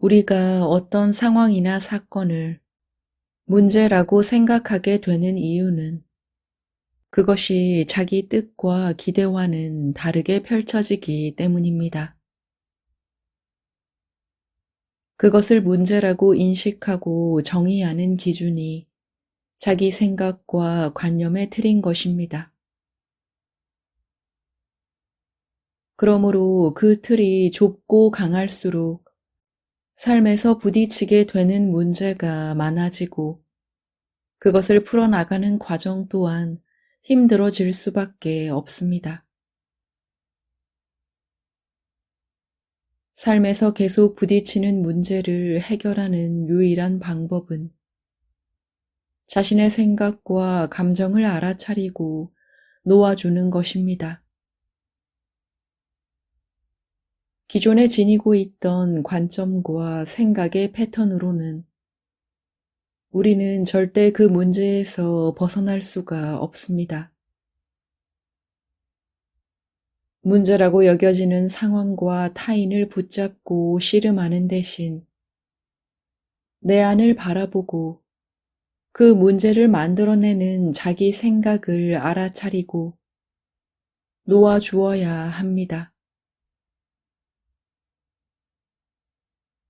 우리가 어떤 상황이나 사건을 문제라고 생각하게 되는 이유는 그것이 자기 뜻과 기대와는 다르게 펼쳐지기 때문입니다. 그것을 문제라고 인식하고 정의하는 기준이 자기 생각과 관념에 틀인 것입니다. 그러므로 그 틀이 좁고 강할수록 삶에서 부딪히게 되는 문제가 많아지고 그것을 풀어나가는 과정 또한 힘들어질 수밖에 없습니다. 삶에서 계속 부딪히는 문제를 해결하는 유일한 방법은 자신의 생각과 감정을 알아차리고 놓아주는 것입니다. 기존에 지니고 있던 관점과 생각의 패턴으로는 우리는 절대 그 문제에서 벗어날 수가 없습니다. 문제라고 여겨지는 상황과 타인을 붙잡고 씨름하는 대신 내 안을 바라보고 그 문제를 만들어내는 자기 생각을 알아차리고 놓아주어야 합니다.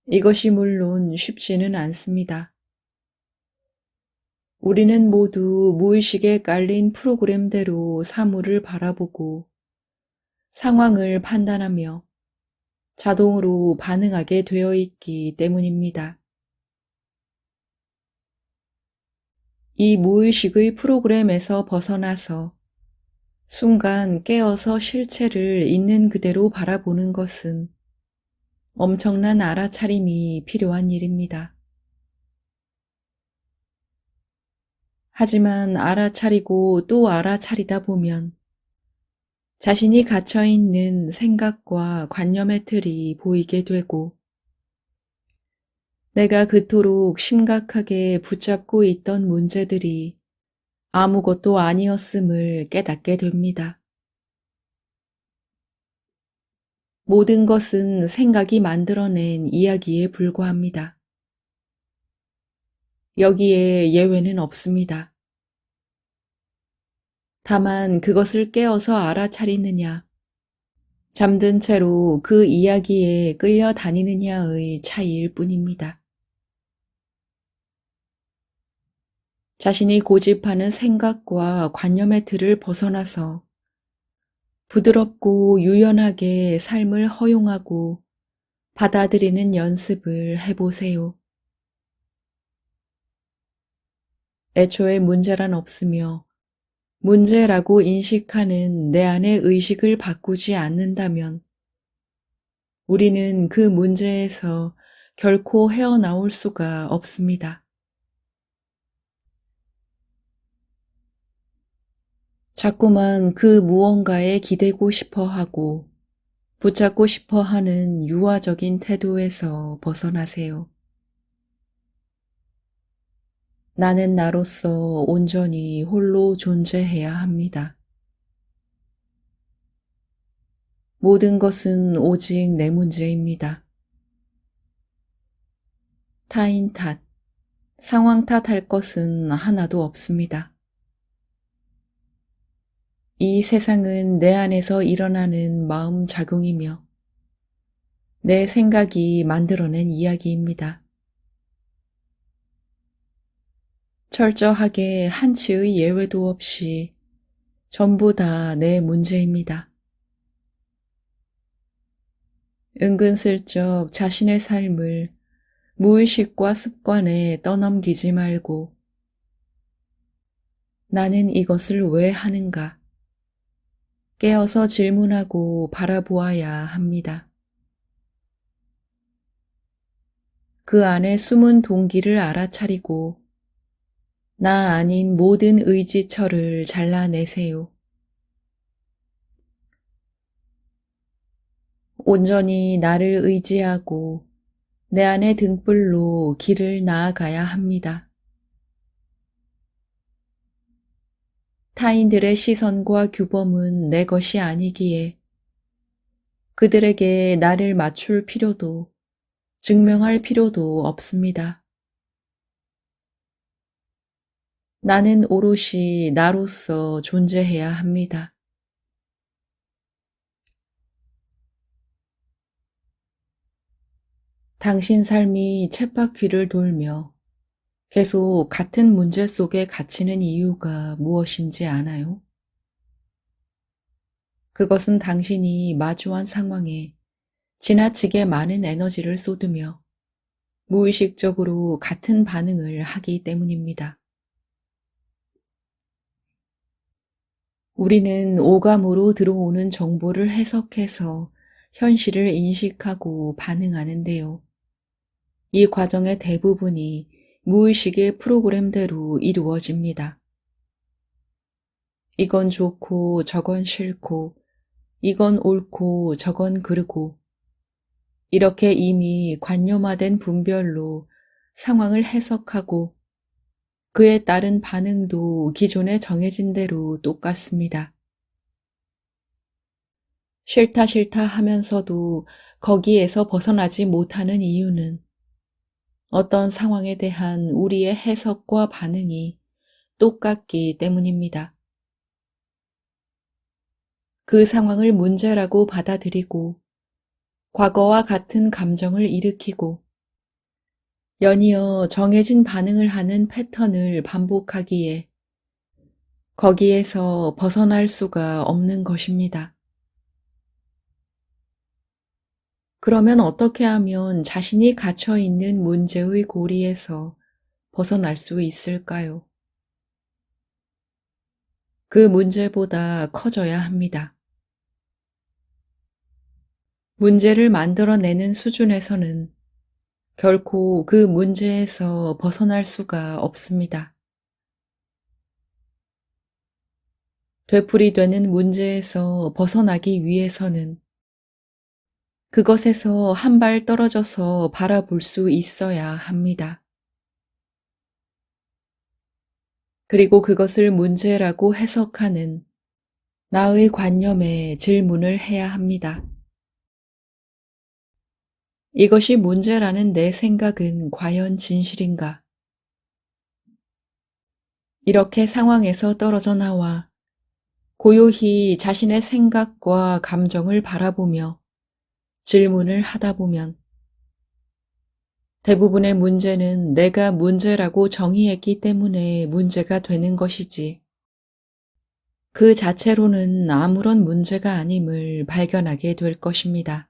이것이 물론 쉽지는 않습니다. 우리는 모두 무의식에 깔린 프로그램대로 사물을 바라보고 상황을 판단하며 자동으로 반응하게 되어 있기 때문입니다. 이 무의식의 프로그램에서 벗어나서 순간 깨어서 실체를 있는 그대로 바라보는 것은 엄청난 알아차림이 필요한 일입니다. 하지만 알아차리고 또 알아차리다 보면 자신이 갇혀있는 생각과 관념의 틀이 보이게 되고 내가 그토록 심각하게 붙잡고 있던 문제들이 아무것도 아니었음을 깨닫게 됩니다. 모든 것은 생각이 만들어낸 이야기에 불과합니다. 여기에 예외는 없습니다. 다만 그것을 깨어서 알아차리느냐, 잠든 채로 그 이야기에 끌려다니느냐의 차이일 뿐입니다. 자신이 고집하는 생각과 관념의 틀을 벗어나서 부드럽고 유연하게 삶을 허용하고 받아들이는 연습을 해보세요. 애초에 문제란 없으며 문제라고 인식하는 내 안의 의식을 바꾸지 않는다면 우리는 그 문제에서 결코 헤어나올 수가 없습니다. 자꾸만 그 무언가에 기대고 싶어 하고 붙잡고 싶어 하는 유아적인 태도에서 벗어나세요. 나는 나로서 온전히 홀로 존재해야 합니다. 모든 것은 오직 내 문제입니다. 타인 탓, 상황 탓할 것은 하나도 없습니다. 이 세상은 내 안에서 일어나는 마음 작용이며 내 생각이 만들어낸 이야기입니다. 철저하게 한치의 예외도 없이 전부 다 내 문제입니다. 은근슬쩍 자신의 삶을 무의식과 습관에 떠넘기지 말고 나는 이것을 왜 하는가? 깨어서 질문하고 바라보아야 합니다. 그 안에 숨은 동기를 알아차리고 나 아닌 모든 의지처를 잘라내세요. 온전히 나를 의지하고 내 안의 등불로 길을 나아가야 합니다. 타인들의 시선과 규범은 내 것이 아니기에 그들에게 나를 맞출 필요도 증명할 필요도 없습니다. 나는 오롯이 나로서 존재해야 합니다. 당신 삶이 쳇바퀴를 돌며 계속 같은 문제 속에 갇히는 이유가 무엇인지 아나요? 그것은 당신이 마주한 상황에 지나치게 많은 에너지를 쏟으며 무의식적으로 같은 반응을 하기 때문입니다. 우리는 오감으로 들어오는 정보를 해석해서 현실을 인식하고 반응하는데요. 이 과정의 대부분이 무의식의 프로그램대로 이루어집니다. 이건 좋고 저건 싫고, 이건 옳고 저건 그르고, 이렇게 이미 관념화된 분별로 상황을 해석하고 그에 따른 반응도 기존에 정해진 대로 똑같습니다. 싫다 싫다 하면서도 거기에서 벗어나지 못하는 이유는 어떤 상황에 대한 우리의 해석과 반응이 똑같기 때문입니다. 그 상황을 문제라고 받아들이고 과거와 같은 감정을 일으키고 연이어 정해진 반응을 하는 패턴을 반복하기에 거기에서 벗어날 수가 없는 것입니다. 그러면 어떻게 하면 자신이 갇혀 있는 문제의 고리에서 벗어날 수 있을까요? 그 문제보다 커져야 합니다. 문제를 만들어내는 수준에서는 결코 그 문제에서 벗어날 수가 없습니다. 되풀이되는 문제에서 벗어나기 위해서는 그것에서 한 발 떨어져서 바라볼 수 있어야 합니다. 그리고 그것을 문제라고 해석하는 나의 관념에 질문을 해야 합니다. 이것이 문제라는 내 생각은 과연 진실인가? 이렇게 상황에서 떨어져 나와 고요히 자신의 생각과 감정을 바라보며 질문을 하다 보면 대부분의 문제는 내가 문제라고 정의했기 때문에 문제가 되는 것이지 그 자체로는 아무런 문제가 아님을 발견하게 될 것입니다.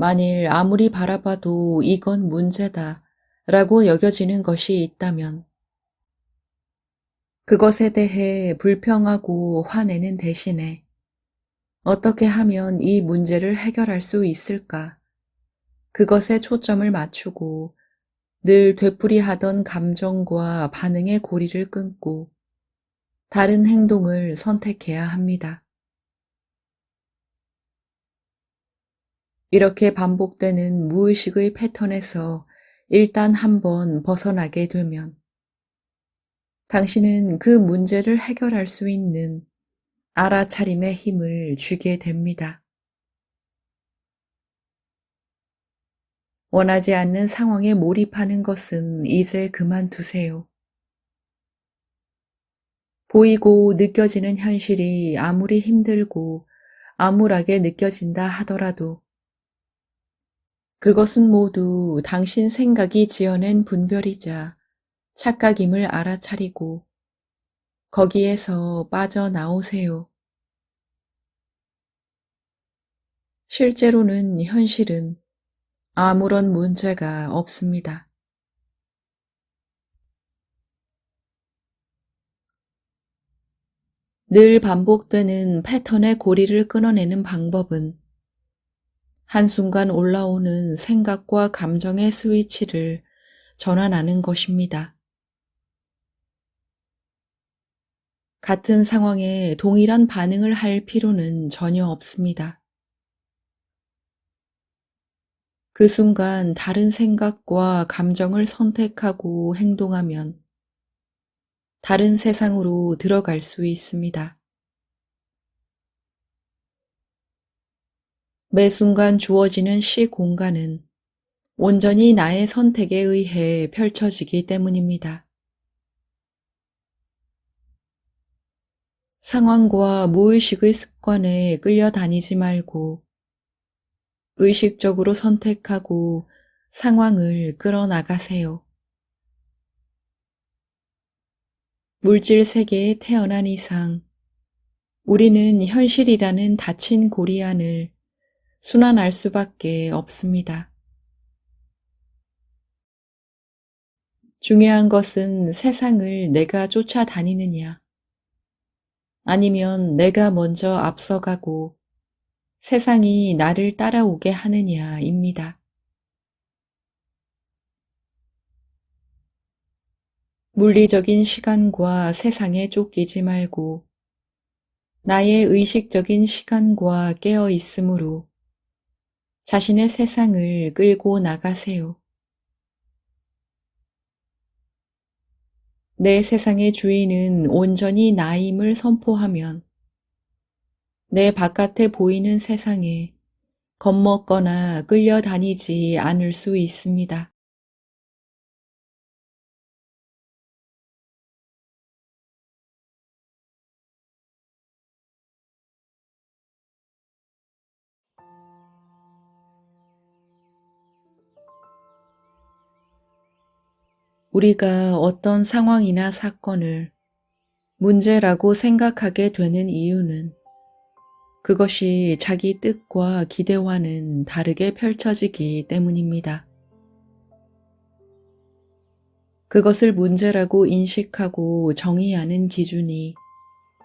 만일 아무리 바라봐도 이건 문제다 라고 여겨지는 것이 있다면 그것에 대해 불평하고 화내는 대신에 어떻게 하면 이 문제를 해결할 수 있을까? 그것에 초점을 맞추고 늘 되풀이하던 감정과 반응의 고리를 끊고 다른 행동을 선택해야 합니다. 이렇게 반복되는 무의식의 패턴에서 일단 한번 벗어나게 되면 당신은 그 문제를 해결할 수 있는 알아차림의 힘을 쥐게 됩니다. 원하지 않는 상황에 몰입하는 것은 이제 그만두세요. 보이고 느껴지는 현실이 아무리 힘들고 암울하게 느껴진다 하더라도 그것은 모두 당신 생각이 지어낸 분별이자 착각임을 알아차리고 거기에서 빠져나오세요. 실제로는 현실은 아무런 문제가 없습니다. 늘 반복되는 패턴의 고리를 끊어내는 방법은 한순간 올라오는 생각과 감정의 스위치를 전환하는 것입니다. 같은 상황에 동일한 반응을 할 필요는 전혀 없습니다. 그 순간 다른 생각과 감정을 선택하고 행동하면 다른 세상으로 들어갈 수 있습니다. 매 순간 주어지는 시 공간은 온전히 나의 선택에 의해 펼쳐지기 때문입니다. 상황과 무의식의 습관에 끌려다니지 말고 의식적으로 선택하고 상황을 끌어나가세요. 물질 세계에 태어난 이상 우리는 현실이라는 닫힌 고리 안을 순환할 수밖에 없습니다. 중요한 것은 세상을 내가 쫓아다니느냐, 아니면 내가 먼저 앞서가고 세상이 나를 따라오게 하느냐입니다. 물리적인 시간과 세상에 쫓기지 말고 나의 의식적인 시간과 깨어 있음으로 자신의 세상을 끌고 나가세요. 내 세상의 주인은 온전히 나임을 선포하면 내 바깥에 보이는 세상에 겁먹거나 끌려다니지 않을 수 있습니다. 우리가 어떤 상황이나 사건을 문제라고 생각하게 되는 이유는 그것이 자기 뜻과 기대와는 다르게 펼쳐지기 때문입니다. 그것을 문제라고 인식하고 정의하는 기준이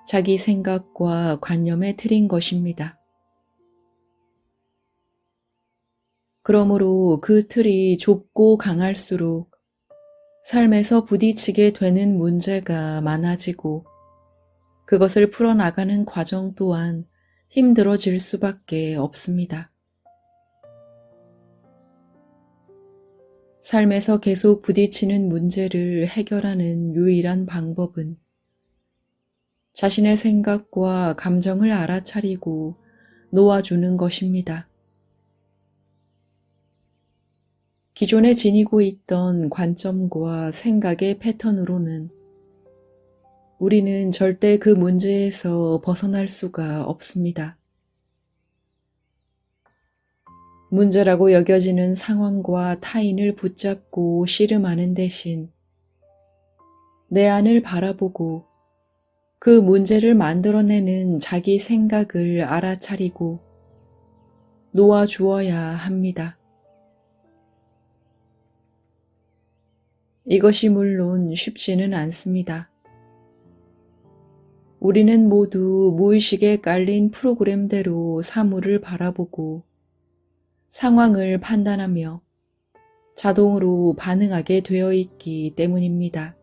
자기 생각과 관념에 틀인 것입니다. 그러므로 그 틀이 좁고 강할수록 삶에서 부딪히게 되는 문제가 많아지고 그것을 풀어나가는 과정 또한 힘들어질 수밖에 없습니다. 삶에서 계속 부딪히는 문제를 해결하는 유일한 방법은 자신의 생각과 감정을 알아차리고 놓아주는 것입니다. 기존에 지니고 있던 관점과 생각의 패턴으로는 우리는 절대 그 문제에서 벗어날 수가 없습니다. 문제라고 여겨지는 상황과 타인을 붙잡고 씨름하는 대신 내 안을 바라보고 그 문제를 만들어내는 자기 생각을 알아차리고 놓아주어야 합니다. 이것이 물론 쉽지는 않습니다. 우리는 모두 무의식에 깔린 프로그램대로 사물을 바라보고 상황을 판단하며 자동으로 반응하게 되어 있기 때문입니다.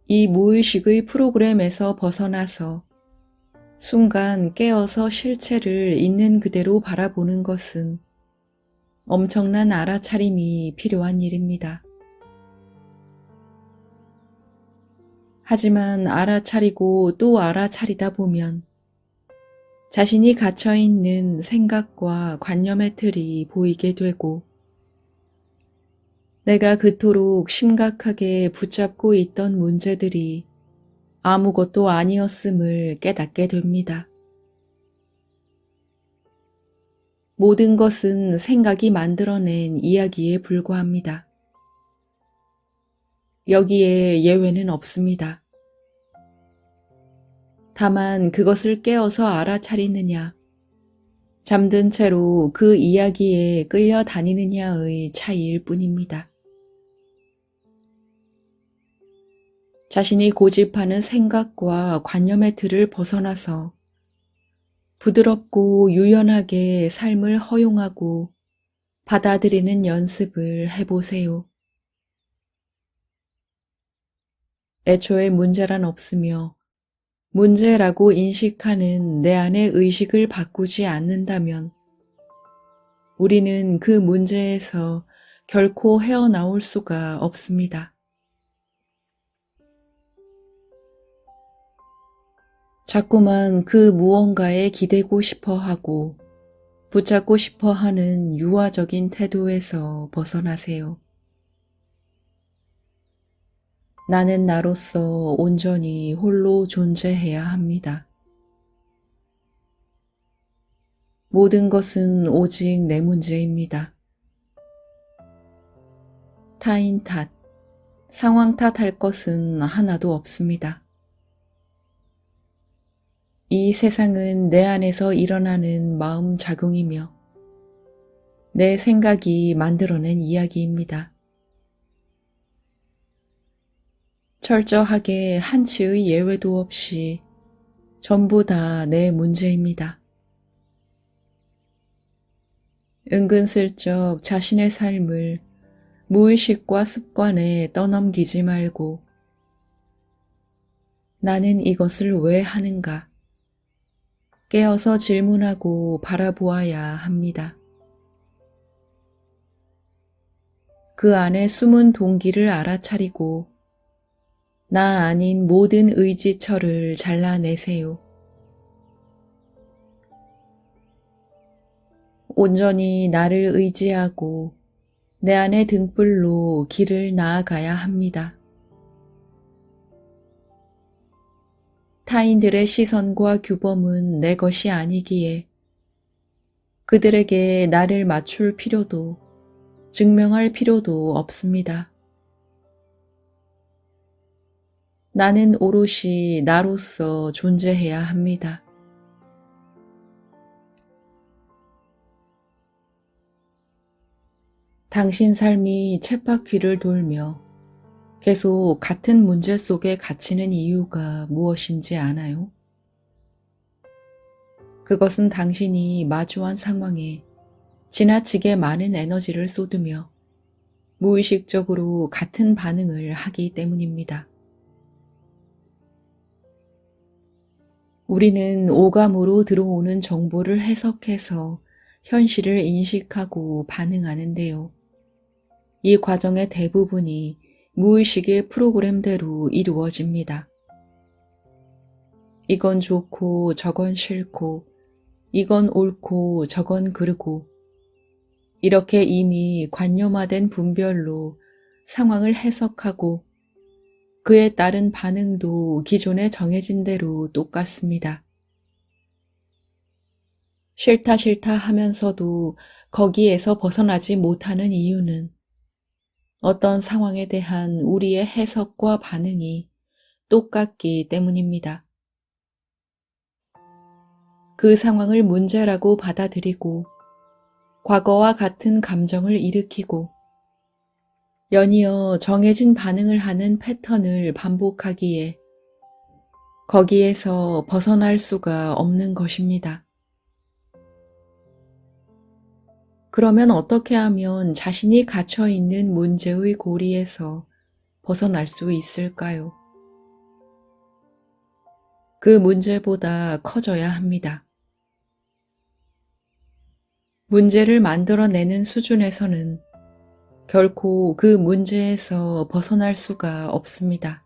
이 무의식의 프로그램에서 벗어나서 순간 깨어서 실체를 있는 그대로 바라보는 것은 엄청난 알아차림이 필요한 일입니다. 하지만 알아차리고 또 알아차리다 보면 자신이 갇혀있는 생각과 관념의 틀이 보이게 되고 내가 그토록 심각하게 붙잡고 있던 문제들이 아무것도 아니었음을 깨닫게 됩니다. 모든 것은 생각이 만들어낸 이야기에 불과합니다. 여기에 예외는 없습니다. 다만 그것을 깨어서 알아차리느냐, 잠든 채로 그 이야기에 끌려다니느냐의 차이일 뿐입니다. 자신이 고집하는 생각과 관념의 틀을 벗어나서 부드럽고 유연하게 삶을 허용하고 받아들이는 연습을 해보세요. 애초에 문제란 없으며 문제라고 인식하는 내 안의 의식을 바꾸지 않는다면 우리는 그 문제에서 결코 헤어나올 수가 없습니다. 자꾸만 그 무언가에 기대고 싶어 하고 붙잡고 싶어 하는 유아적인 태도에서 벗어나세요. 나는 나로서 온전히 홀로 존재해야 합니다. 모든 것은 오직 내 문제입니다. 타인 탓, 상황 탓할 것은 하나도 없습니다. 이 세상은 내 안에서 일어나는 마음 작용이며 내 생각이 만들어낸 이야기입니다. 철저하게 한치의 예외도 없이 전부 다 내 문제입니다. 은근슬쩍 자신의 삶을 무의식과 습관에 떠넘기지 말고 나는 이것을 왜 하는가? 깨어서 질문하고 바라보아야 합니다. 그 안에 숨은 동기를 알아차리고 나 아닌 모든 의지처를 잘라내세요. 온전히 나를 의지하고 내 안의 등불로 길을 나아가야 합니다. 타인들의 시선과 규범은 내 것이 아니기에 그들에게 나를 맞출 필요도 증명할 필요도 없습니다. 나는 오롯이 나로서 존재해야 합니다. 당신 삶이 쳇바퀴를 돌며 계속 같은 문제 속에 갇히는 이유가 무엇인지 아나요? 그것은 당신이 마주한 상황에 지나치게 많은 에너지를 쏟으며 무의식적으로 같은 반응을 하기 때문입니다. 우리는 오감으로 들어오는 정보를 해석해서 현실을 인식하고 반응하는데요. 이 과정의 대부분이 무의식의 프로그램대로 이루어집니다. 이건 좋고 저건 싫고 이건 옳고 저건 그르고 이렇게 이미 관념화된 분별로 상황을 해석하고 그에 따른 반응도 기존에 정해진 대로 똑같습니다. 싫다 싫다 하면서도 거기에서 벗어나지 못하는 이유는 어떤 상황에 대한 우리의 해석과 반응이 똑같기 때문입니다. 그 상황을 문제라고 받아들이고 과거와 같은 감정을 일으키고 연이어 정해진 반응을 하는 패턴을 반복하기에 거기에서 벗어날 수가 없는 것입니다. 그러면 어떻게 하면 자신이 갇혀 있는 문제의 고리에서 벗어날 수 있을까요? 그 문제보다 커져야 합니다. 문제를 만들어내는 수준에서는 결코 그 문제에서 벗어날 수가 없습니다.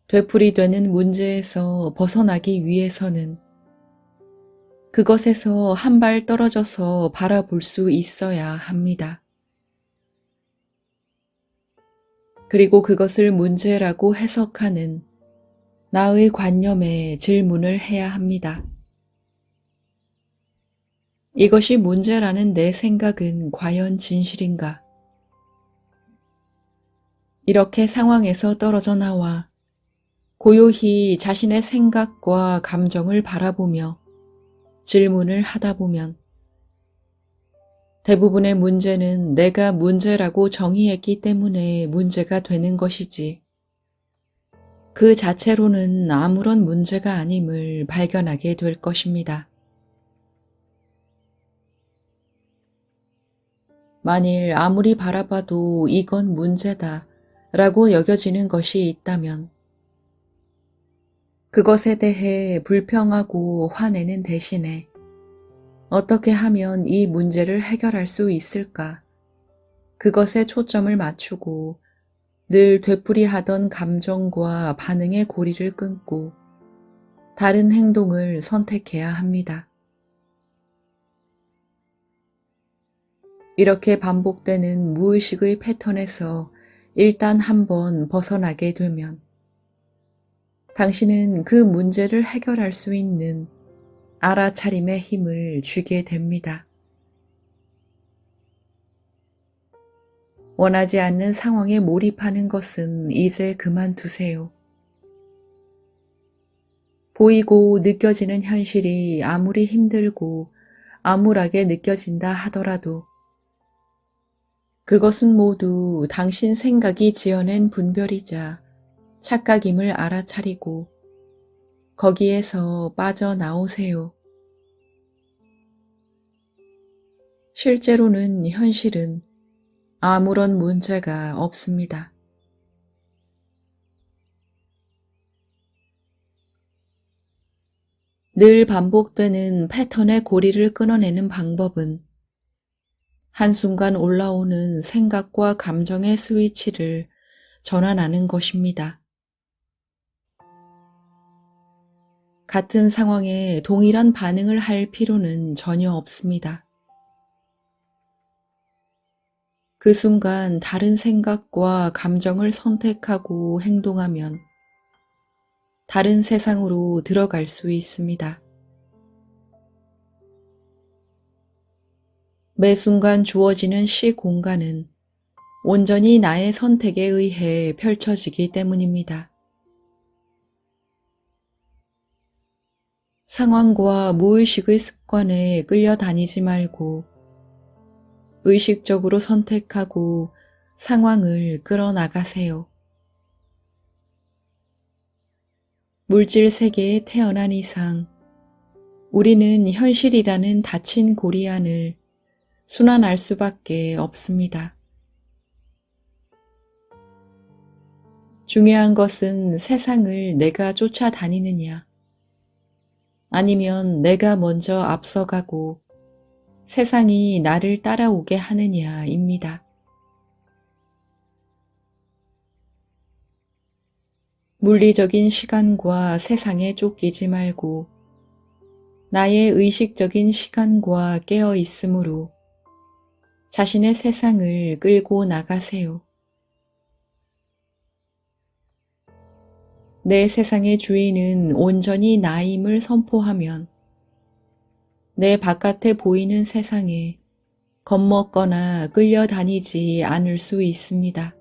되풀이되는 문제에서 벗어나기 위해서는 그것에서 한 발 떨어져서 바라볼 수 있어야 합니다. 그리고 그것을 문제라고 해석하는 나의 관념에 질문을 해야 합니다. 이것이 문제라는 내 생각은 과연 진실인가? 이렇게 상황에서 떨어져 나와 고요히 자신의 생각과 감정을 바라보며 질문을 하다 보면 대부분의 문제는 내가 문제라고 정의했기 때문에 문제가 되는 것이지 그 자체로는 아무런 문제가 아님을 발견하게 될 것입니다. 만일 아무리 바라봐도 이건 문제다 라고 여겨지는 것이 있다면 그것에 대해 불평하고 화내는 대신에 어떻게 하면 이 문제를 해결할 수 있을까? 그것에 초점을 맞추고 늘 되풀이하던 감정과 반응의 고리를 끊고 다른 행동을 선택해야 합니다. 이렇게 반복되는 무의식의 패턴에서 일단 한번 벗어나게 되면 당신은 그 문제를 해결할 수 있는 알아차림의 힘을 쥐게 됩니다. 원하지 않는 상황에 몰입하는 것은 이제 그만두세요. 보이고 느껴지는 현실이 아무리 힘들고 암울하게 느껴진다 하더라도 그것은 모두 당신 생각이 지어낸 분별이자 착각임을 알아차리고 거기에서 빠져나오세요. 실제로는 현실은 아무런 문제가 없습니다. 늘 반복되는 패턴의 고리를 끊어내는 방법은 한순간 올라오는 생각과 감정의 스위치를 전환하는 것입니다. 같은 상황에 동일한 반응을 할 필요는 전혀 없습니다. 그 순간 다른 생각과 감정을 선택하고 행동하면 다른 세상으로 들어갈 수 있습니다. 매 순간 주어지는 시 공간은 온전히 나의 선택에 의해 펼쳐지기 때문입니다. 상황과 무의식의 습관에 끌려다니지 말고 의식적으로 선택하고 상황을 끌어나가세요. 물질 세계에 태어난 이상 우리는 현실이라는 닫힌 고리 안을 순환할 수밖에 없습니다. 중요한 것은 세상을 내가 쫓아다니느냐, 아니면 내가 먼저 앞서가고 세상이 나를 따라오게 하느냐입니다. 물리적인 시간과 세상에 쫓기지 말고 나의 의식적인 시간과 깨어 있음으로 자신의 세상을 끌고 나가세요. 내 세상의 주인은 온전히 나임을 선포하면 내 바깥에 보이는 세상에 겁먹거나 끌려다니지 않을 수 있습니다.